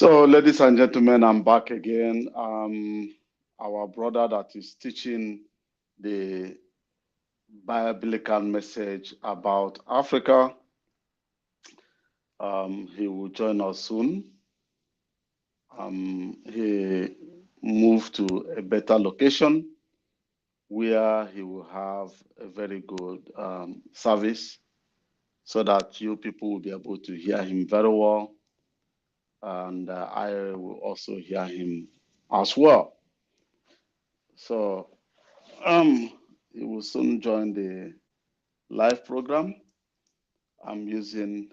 So, ladies and gentlemen, I'm back again. Our brother that is teaching the biblical message about Africa, he will join us soon. He moved to a better location where he will have a very good service so that you people will be able to hear him very well. And I will also hear him as well. So he will soon join the live program. I'm using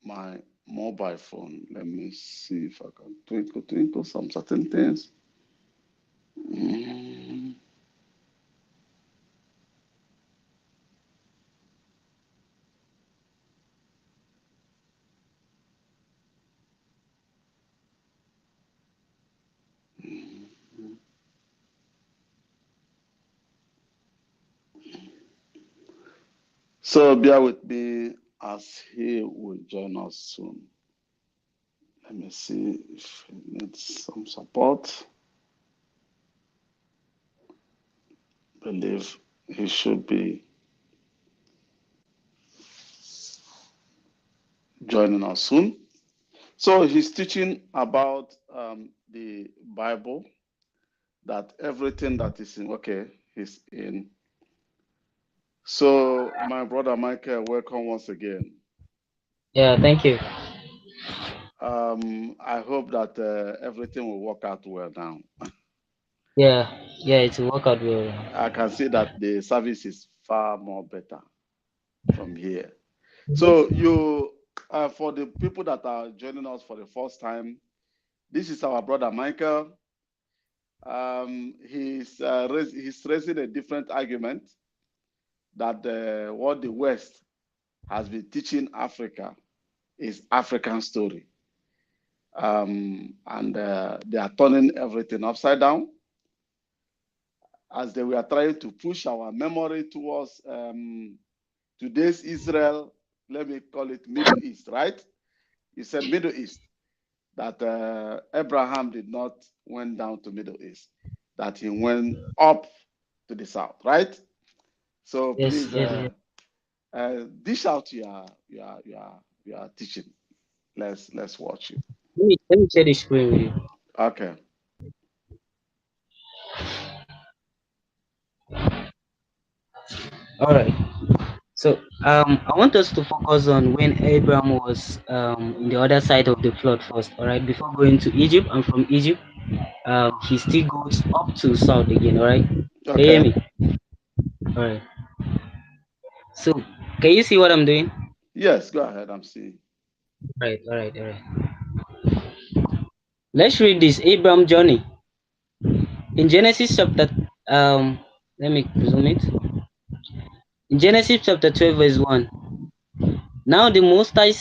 my mobile phone. Let me see if I can twinkle some certain things. Mm. So bear with me as he will join us soon. Let me see if he needs some support. Believe he should be joining us soon. So he's teaching about the Bible, that everything that is in, okay, he's in. So my brother Michael, welcome once again. Yeah, thank you. I hope that everything will work out well now. Yeah, it's a workout well. I can see that the service is far more better from here. So you, for the people that are joining us for the first time, this is our brother Michael. He's raising a different argument that what the West has been teaching Africa is African story. And they are turning everything upside down as they were trying to push our memory towards today's Israel. Let me call it Middle East, right? You said Middle East, that Abraham did not went down to Middle East, that he went up to the south, right? So Yes, please yes, yes. dish out your teaching. Let's watch it. Let me share the screen with you. Okay. All right. So I want us to focus on when Abraham was in the other side of the flood first. All right, before going to Egypt, and from Egypt, he still goes up to south again. All right, can you hear Okay. me? All right. So can you see what I'm doing? Yes, go ahead. I'm seeing. All right. Let's read this Abraham journey in Genesis chapter. Let me zoom it. In Genesis chapter 12, verse 1. Now the Most High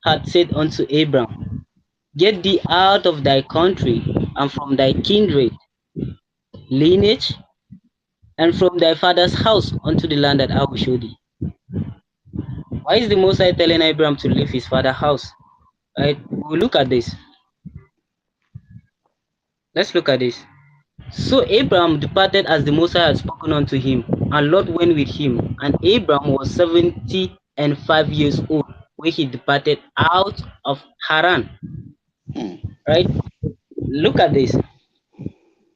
had said unto Abram, Get thee out of thy country, and from thy kindred, lineage, and from thy father's house unto the land that I will show thee. Why is the Most High telling Abram to leave his father's house? Right? We'll look at this. Let's look at this. So Abram departed as the Most High had spoken unto him, and Lot went with him. And Abram was 75 years old when he departed out of Haran. Hmm. Right? Look at this.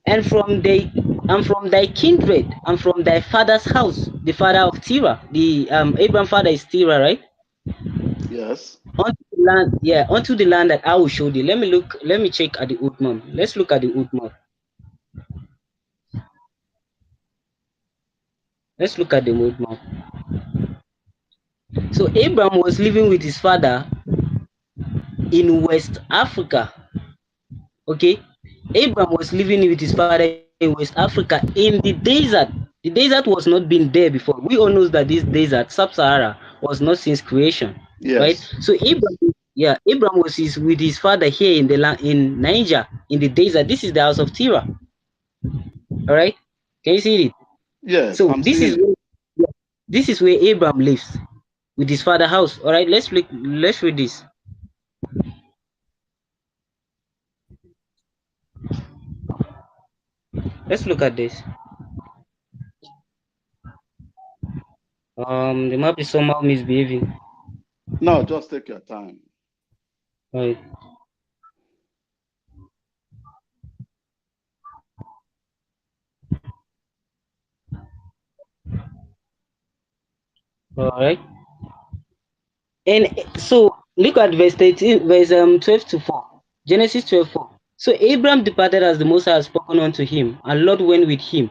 And from thy kindred, and from thy father's house, the father of Terah, the Abraham father is Terah, right? Yes. Unto the land, yeah, unto the land that I will show thee. Let me check at the old map. Let's look at the old map. Let's look at the old map. So Abraham was living with his father in West Africa. Okay, Abraham was living with his father in West Africa in the desert. The desert was not been there before. We all know that this desert, Sub-Sahara, was not since creation, right? Yes. So Abraham, yeah, Abraham was with his father here in the land in Niger in the desert. This is the house of Terah. All right, can you see it? Yes, So I'm seeing it. yeah, this is where Abraham lives with his father house. All right, let's read this. Let's look at this. The map is somehow misbehaving. No, just take your time. Right. All right. And so look at verse 13, verse 12 to 4. Genesis 12:4. So Abram departed as the Most High had spoken unto him, and Lot went with him.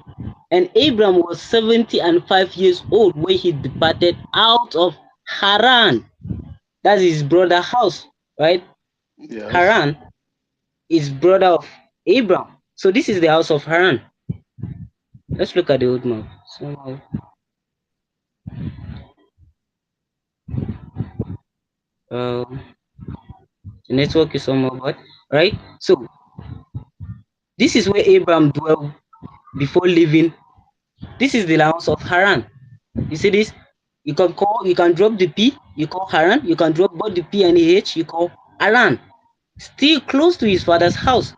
And Abram was 75 years old when he departed out of Haran. That's his brother house, right? Yes. Haran is brother of Abram. So this is the house of Haran. Let's look at the old map. So, uh, the network is somehow bad, right? So this is where Abram dwelled before leaving. This is the house of Haran. You see this? You can drop the P, you call Haran. You can drop both the P and the H, you call Haran. Still close to his father's house,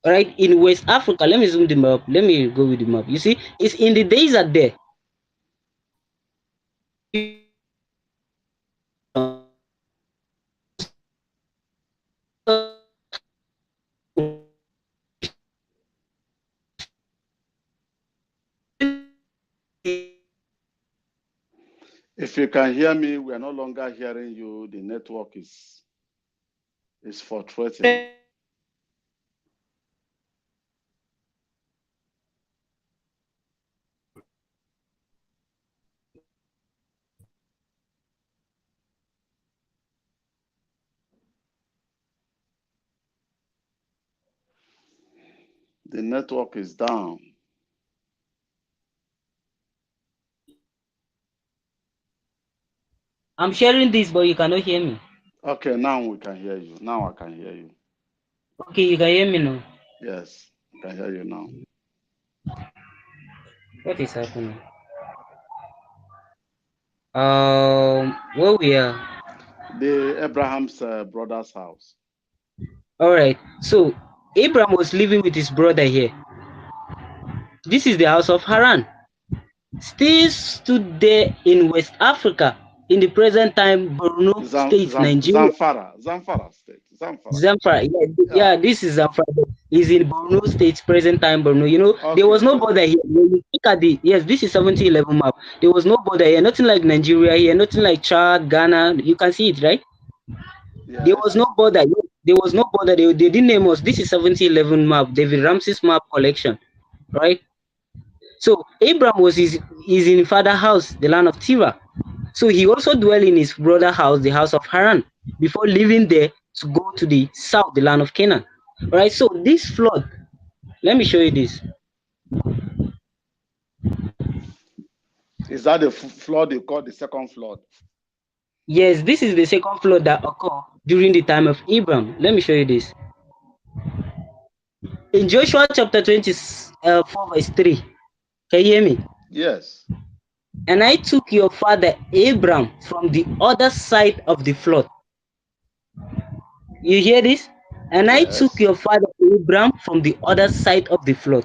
right? In West Africa. Let me zoom the map. Let me go with the map. You see, it's in the desert there. If you can hear me, we are no longer hearing you. The network is fluctuating. The network is down. I'm sharing this, but you cannot hear me. Okay, now we can hear you. Now I can hear you. Okay, you can hear me now. Yes, I can hear you now. What is happening? Where we are? The Abraham's brother's house. All right. So Abraham was living with his brother here. This is the house of Haran. Still stood there in West Africa, in the present time Borno State, Nigeria. Zamfara State. Zamfara. Zamfara, yeah, Yeah. this is Zamfara. Is in Borno State, present time Borno. You know, there Okay. was no border here. When you look at the yes, this is 1711 map. There was no border here. Nothing like Nigeria here. Nothing like Chad, Ghana. You can see it, right? There was Yes. no border. There was no border. They didn't name us. This is 1711 map. David Ramsey's map collection, right? So Abraham is in father house, the land of Terah. So he also dwelt in his brother house, the house of Haran, before leaving there to go to the south, the land of Canaan. All right. So this flood, let me show you this. Is that the flood you call the second flood? Yes, this is the second flood that occurred during the time of Abraham. Let me show you this. In Joshua chapter 24, verse 3. Can you hear me? Yes. And I took your father Abram from the other side of the flood. You hear this? And I took Yes. your father Abram from the other side of the flood.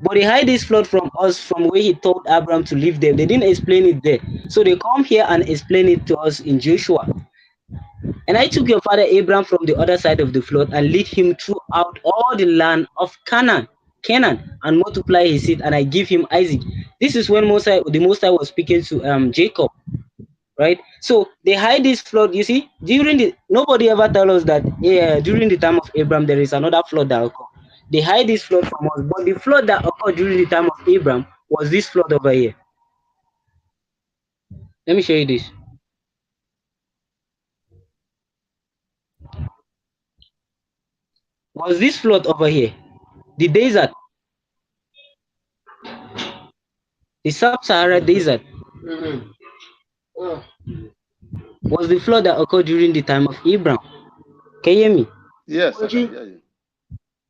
But they hide this flood from us from where he told Abram to leave them. They didn't explain it there. So they come here and explain it to us in Joshua. And I took your father Abram from the other side of the flood and lead him throughout all the land of Canaan, and multiply his seed, and I give him Isaac. This is when the Most High was speaking to Jacob, right? So they hide this flood. You see, nobody ever tell us that during the time of Abraham there is another flood that occurred. They hide this flood from us, but the flood that occurred during the time of Abraham was this flood over here. Let me show you this. Was this flood over here? The desert, the sub-Sahara desert, was the flood that occurred during the time of Abraham. Can you hear me? Yes, I can hear you.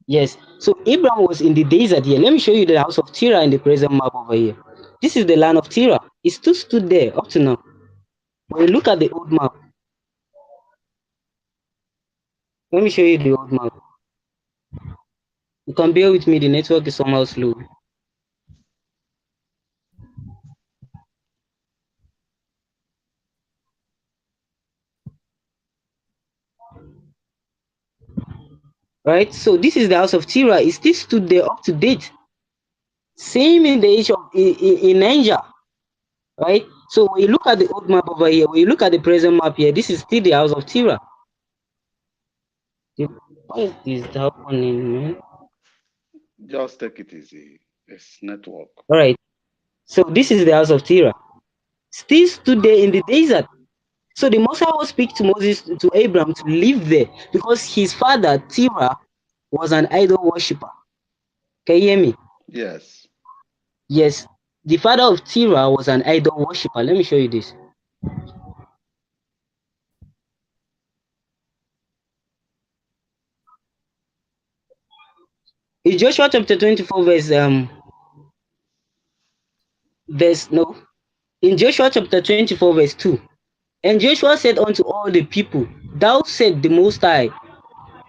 Yes. So Abraham was in the desert here. Let me show you the house of Terah in the present map over here. This is the land of Terah. It still stood there up to now. When you look at the old map, let me show you the old map. You can bear with me, the network is somehow slow. Right? So this is the house of Tira. It still stood there up to date. Same in the age of in Niger, right? So when you look at the old map over here, when you look at the present map here, this is still the house of Tira. The point is happening, man. Just take it easy. It's network. All right. So this is the house of Tira. Still stood there in the desert. So the Most High will speak to Moses to Abram to live there because his father Tira was an idol worshipper. Can you hear me? Yes. Yes. The father of Tira was an idol worshipper. Let me show you this. In Joshua chapter 24, verse no. In Joshua chapter 24, verse 2. And Joshua said unto all the people, Thou said the Most High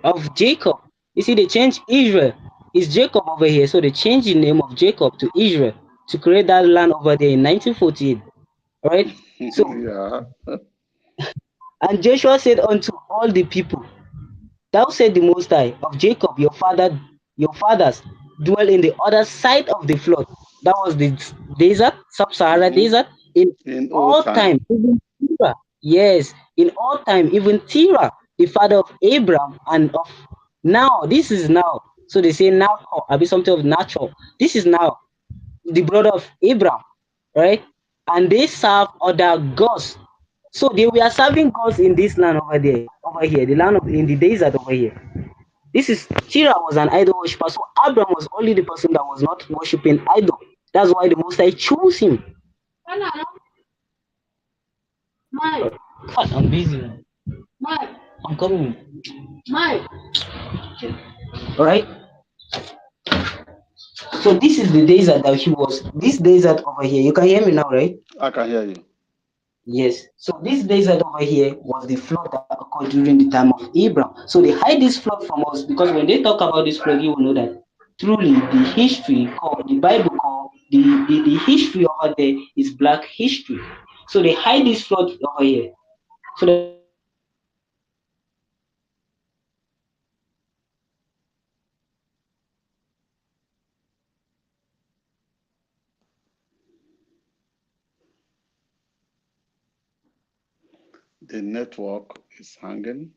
of Jacob. You see, they changed Israel. It's Jacob over here. So they changed the name of Jacob to Israel to create that land over there in 1948. All right. So, Yeah. and Joshua said unto all the people, Thou said the Most High of Jacob, your fathers dwell in the other side of the flood. That was the desert, sub-Sahara Hmm. desert. In In old all time, time. even Terah, yes, in all time, even Terah, the father of Abram and of now. This is now. So they say now, I be something of natural. This is now the brother of Abram, right? And they serve other gods. So they were serving gods in this land over there, over here, the land of in the desert over here. This is Terah was an idol worshiper. So Abram was only the person that was not worshiping idol. That's why the Most High chose him. God, I'm busy, man. I'm coming. All right. So this is the desert that he was. This desert over here. You can hear me now, right? I can hear you. Yes. So this desert over here was the flood that occurred during the time of Abraham. So they hide this flood from us because when they talk about this flood, you will know that truly the history called the Bible called the history over there is black history. So they hide this flood over here so that we don't know that this flood occurred during the time of Abraham. So this is the desert over here. This is the desert over here. The network is hanging.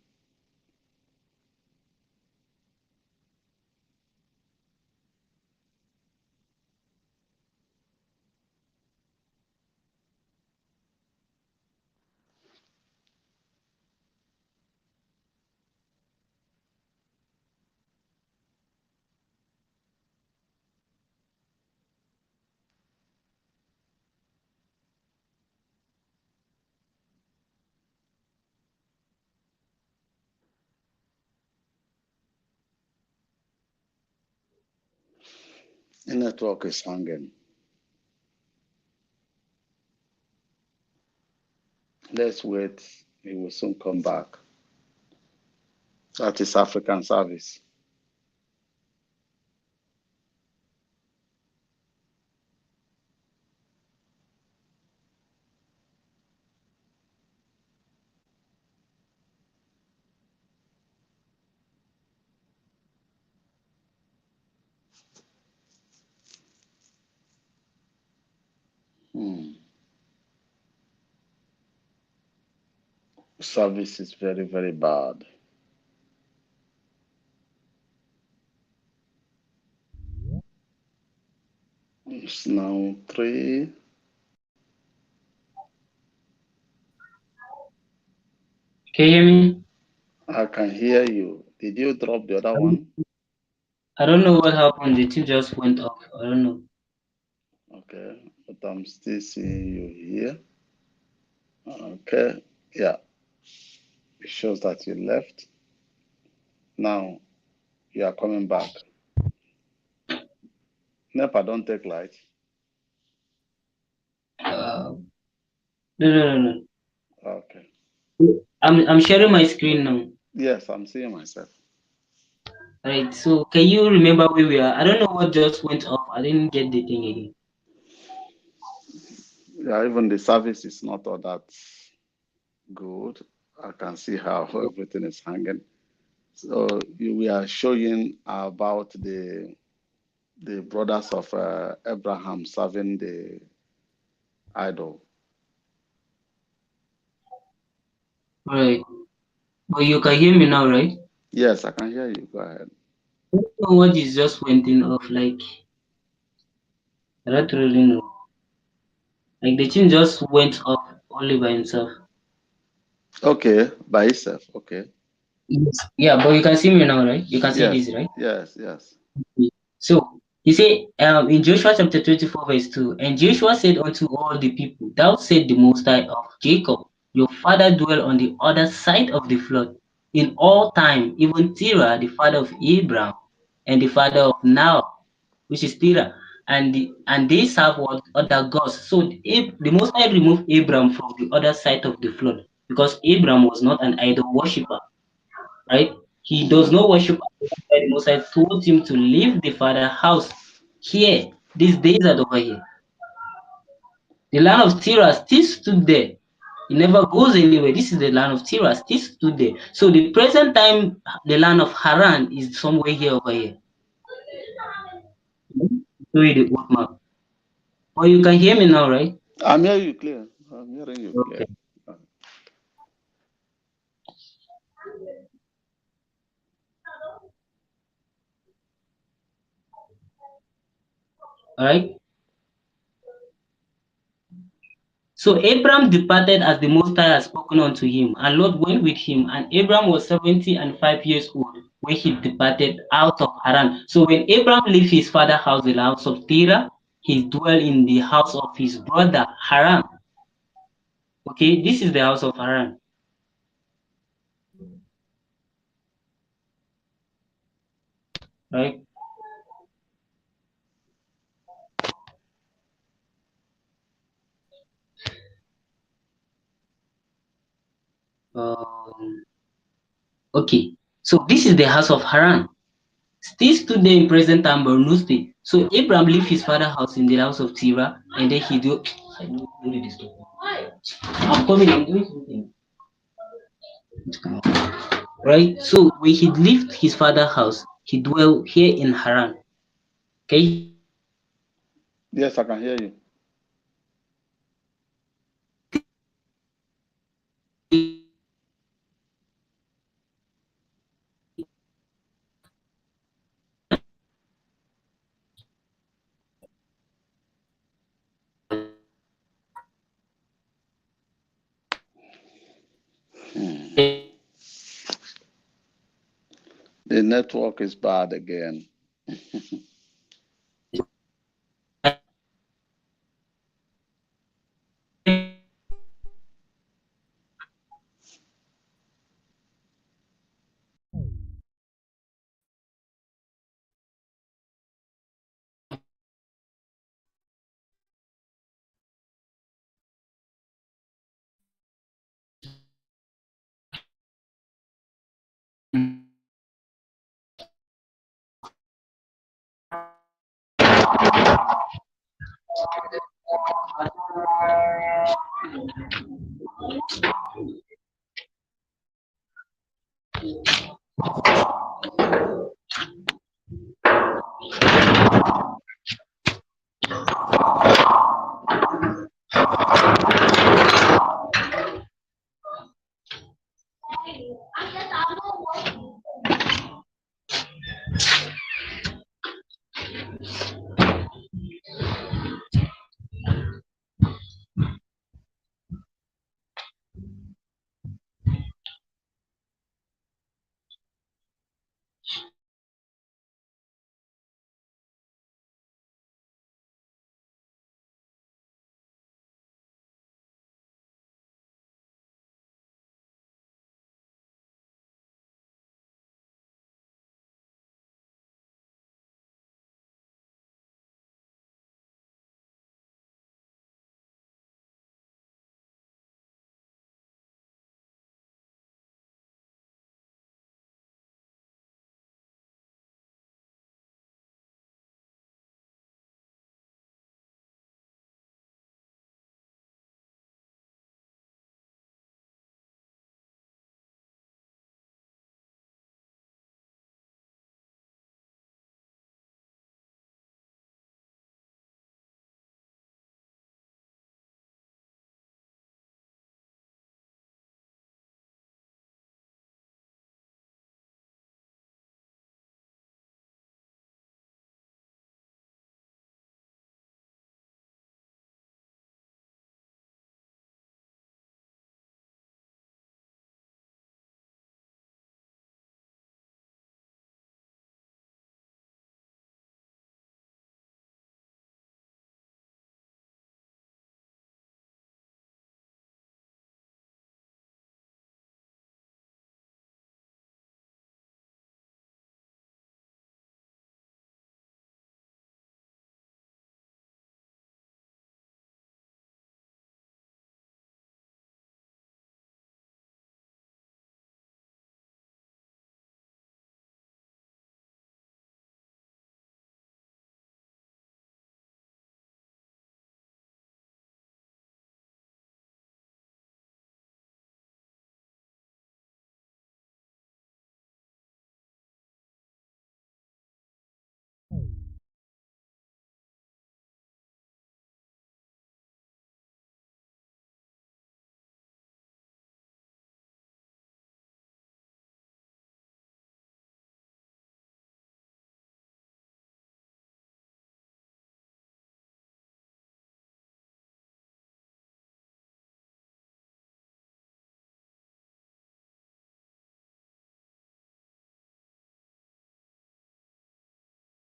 The network is hanging. Let's wait. He will soon come back. That is African service. Hmm. Service is very, very bad. It's now 3. Can you hear me? I can hear you. Did you drop the other I don't one? I don't know what happened. The thing just went off. I don't know. Okay, but I'm still seeing you here. Okay, yeah, it shows that you left. Now you are coming back. NEPA don't take light. No, no, no, Okay. no. I'm sharing my screen now. Yes, I'm seeing myself. Right. So can you remember where we are? I don't know what just went off. I didn't get the thing again. Yeah, even the service is not all that good. I can see how everything is hanging. So we are showing about the brothers of Abraham serving the idol. Right. But you can hear me now, right? Yes, I can hear you. Go ahead. I don't know what is just went in off. Like I don't really know. Like the thing just went off only by himself. Okay, by itself. Okay. Yes. Yeah, but you can see me now, right? You can see Yes, this, right? yes, yes. So he said in Joshua chapter 24, verse 2, and Joshua said unto all the people, thou said the Most High of Jacob, your father dwell on the other side of the flood. In all time, even Terah, the father of Abram, and the father of Now, which is Terah, and they serve what other gods. So the Most High removed Abram from the other side of the flood because Abram was not an idol worshipper, right? He does Hmm. not worship idols. The Most High told him to leave the father house here, these days are over here. The land of Terah still stood there. It never goes anywhere. This is the land of Terah, still stood there. So the present time, the land of Haran is somewhere here over here. Show you the old map. Oh, you can hear me now, right? I'm hearing you clear. I'm hearing you clear. Okay. All right. So Abram departed as the Most High had spoken unto him, and Lot went with him. And Abram was 75 years old when he departed out of Haran. So when Abram left his father's house, the house of Terah, he dwelt in the house of his brother Haran. Okay, this is the house of Haran, right? Um, okay, so this is the house of Haran. Still stood there in present time Borno State. So Abraham left his father's house in the house of Terah, and then he do. I don't really disturb me. I'm coming. I'm doing something. Right. So when he left his father's house, he dwelt here in Haran. Can you hear me now? Yes, I can hear you. Hmm. The network is bad again.